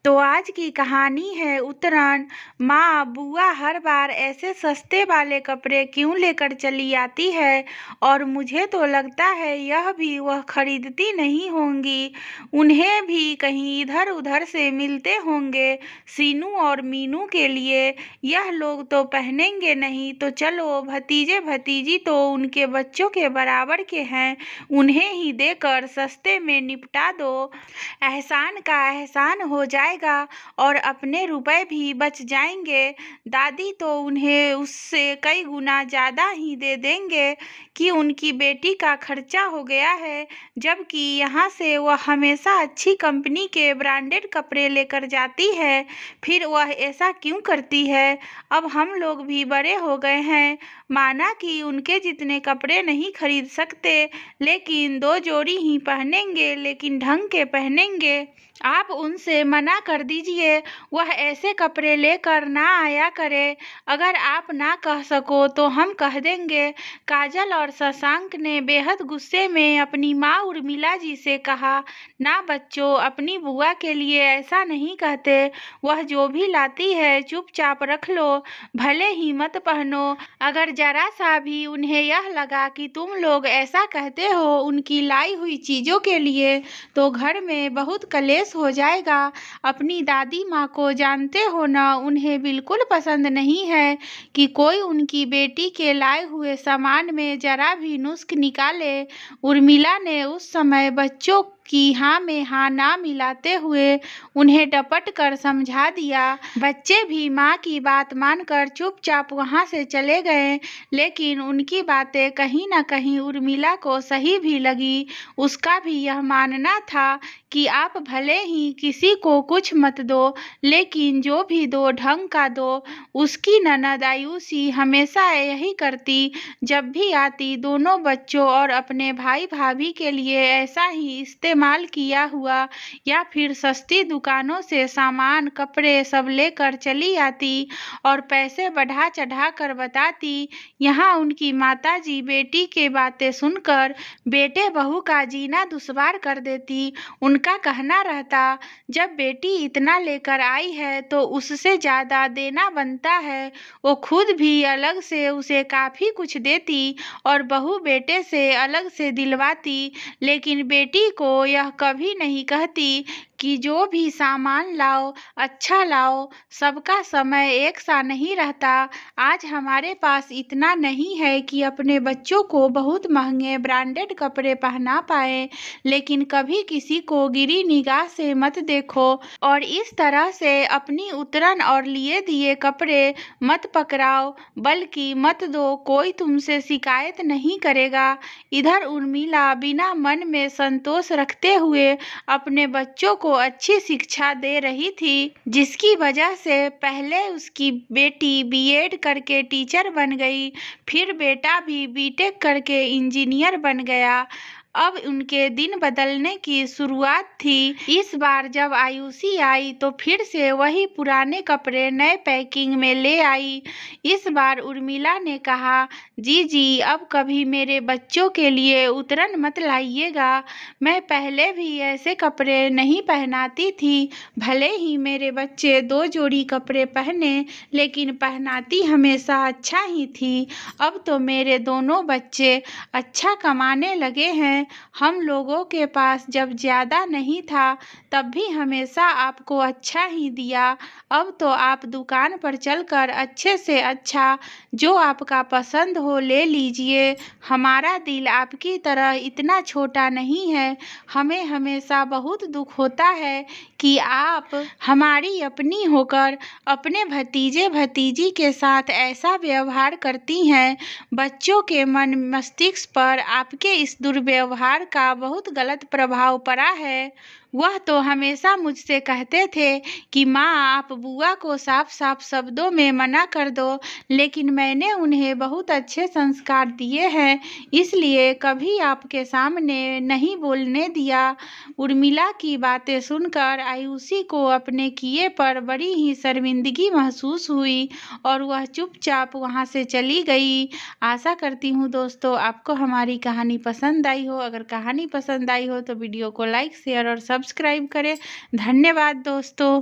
तो आज की कहानी है उत्तरायण। माँ बुआ हर बार ऐसे सस्ते वाले कपड़े क्यों लेकर चली आती है, और मुझे तो लगता है यह भी वह खरीदती नहीं होंगी। उन्हें भी कहीं इधर उधर से मिलते होंगे सीनू और मीनू के लिए। यह लोग तो पहनेंगे नहीं, तो चलो भतीजे भतीजी तो उनके बच्चों के बराबर के हैं, उन्हें ही देकर सस्ते में निपटा दो। एहसान का एहसान हो जाएगा और अपने रुपए भी बच जाएंगे। दादी तो उन्हें उससे कई गुना ज़्यादा ही दे देंगे कि उनकी बेटी का खर्चा हो गया है, जबकि यहाँ से वह हमेशा अच्छी कंपनी के ब्रांडेड कपड़े लेकर जाती है। फिर वह ऐसा क्यों करती है? अब हम लोग भी बड़े हो गए हैं, माना कि उनके जितने कपड़े नहीं खरीद सकते, लेकिन 2 जोड़ी ही पहनेंगे, लेकिन ढंग के पहनेंगे। आप उनसे मना कर दीजिए, वह ऐसे कपड़े लेकर ना आया करे। अगर आप ना कह सको तो हम कह देंगे। काजल और शशांक ने बेहद गुस्से में अपनी माँ उर्मिला जी से कहा, ना बच्चों, अपनी बुआ के लिए ऐसा नहीं कहते। वह जो भी लाती है चुपचाप रख लो, भले ही मत पहनो। अगर जरा सा भी उन्हें यह लगा कि तुम लोग ऐसा कहते हो उनकी लाई हुई चीज़ों के लिए, तो घर में बहुत कलेश हो जाएगा। अपनी दादी माँ को जानते हो ना, उन्हें बिल्कुल पसंद नहीं है कि कोई उनकी बेटी के लाए हुए सामान में जरा भी नुस्ख निकाले। उर्मिला ने उस समय बच्चों की हाँ में हाँ ना मिलाते हुए उन्हें डपट कर समझा दिया। बच्चे भी माँ की बात मानकर चुपचाप वहाँ से चले गए, लेकिन उनकी बातें कहीं न कहीं उर्मिला को सही भी लगी। उसका भी यह मानना था कि आप भले ही किसी को कुछ मत दो, लेकिन जो भी दो ढंग का दो। उसकी ननद आयुषी हमेशा यही करती, जब भी आती दोनों बच्चों और अपने भाई भाभी के लिए ऐसा ही इस्तेमाल किया हुआ या फिर सस्ती दुकानों से सामान कपड़े सब लेकर चली आती और पैसे बढ़ा चढ़ा कर बताती। यहाँ उनकी माताजी बेटी के बातें सुनकर बेटे बहू का जीना दुश्वार कर देती। उनका कहना रहता, जब बेटी इतना लेकर आई है तो उससे ज़्यादा देना बनता है। वो खुद भी अलग से उसे काफ़ी कुछ देती और बहू बेटे से अलग से दिलवाती, लेकिन बेटी को यह कभी नहीं कहती कि जो भी सामान लाओ अच्छा लाओ। सबका समय एक सा नहीं रहता। आज हमारे पास इतना नहीं है कि अपने बच्चों को बहुत महंगे ब्रांडेड कपड़े पहना पाए, लेकिन कभी किसी को गिरी निगाह से मत देखो और इस तरह से अपनी उतरन और लिए दिए कपड़े मत पकड़ाओ, बल्कि मत दो, कोई तुमसे शिकायत नहीं करेगा। इधर उर्मिला बिना मन में संतोष रखते हुए अपने बच्चों को अच्छी शिक्षा दे रही थी, जिसकी वजह से पहले उसकी बेटी बीएड करके टीचर बन गई, फिर बेटा भी बीटेक करके इंजीनियर बन गया। अब उनके दिन बदलने की शुरुआत थी। इस बार जब आयुषी आई तो फिर से वही पुराने कपड़े नए पैकिंग में ले आई। इस बार उर्मिला ने कहा, जी अब कभी मेरे बच्चों के लिए उतरन मत लाइएगा। मैं पहले भी ऐसे कपड़े नहीं पहनाती थी, भले ही मेरे बच्चे 2 जोड़ी कपड़े पहने, लेकिन पहनाती हमेशा अच्छा ही थी। अब तो मेरे दोनों बच्चे अच्छा कमाने लगे हैं। हम लोगों के पास जब ज़्यादा नहीं था तब भी हमेशा आपको अच्छा ही दिया। अब तो आप दुकान पर चलकर अच्छे से अच्छा जो आपका पसंद हो ले लीजिए। हमारा दिल आपकी तरह इतना छोटा नहीं है। हमें हमेशा बहुत दुख होता है कि आप हमारी अपनी होकर अपने भतीजे भतीजी के साथ ऐसा व्यवहार करती हैं। बच्चों के मन मस्तिष्क पर आपके इस दुर्व्यवहार का बहुत गलत प्रभाव पड़ा है। वह तो हमेशा मुझसे कहते थे कि माँ आप बुआ को साफ साफ शब्दों में मना कर दो, लेकिन मैंने उन्हें बहुत अच्छे संस्कार दिए हैं, इसलिए कभी आपके सामने नहीं बोलने दिया। उर्मिला की बातें सुनकर आयुषी को अपने किए पर बड़ी ही शर्मिंदगी महसूस हुई और वह चुपचाप वहाँ से चली गई। आशा करती हूँ दोस्तों आपको हमारी कहानी पसंद आई हो। अगर कहानी पसंद आई हो तो वीडियो को लाइक शेयर और सब्सक्राइब सब्सक्राइब करें। धन्यवाद दोस्तों।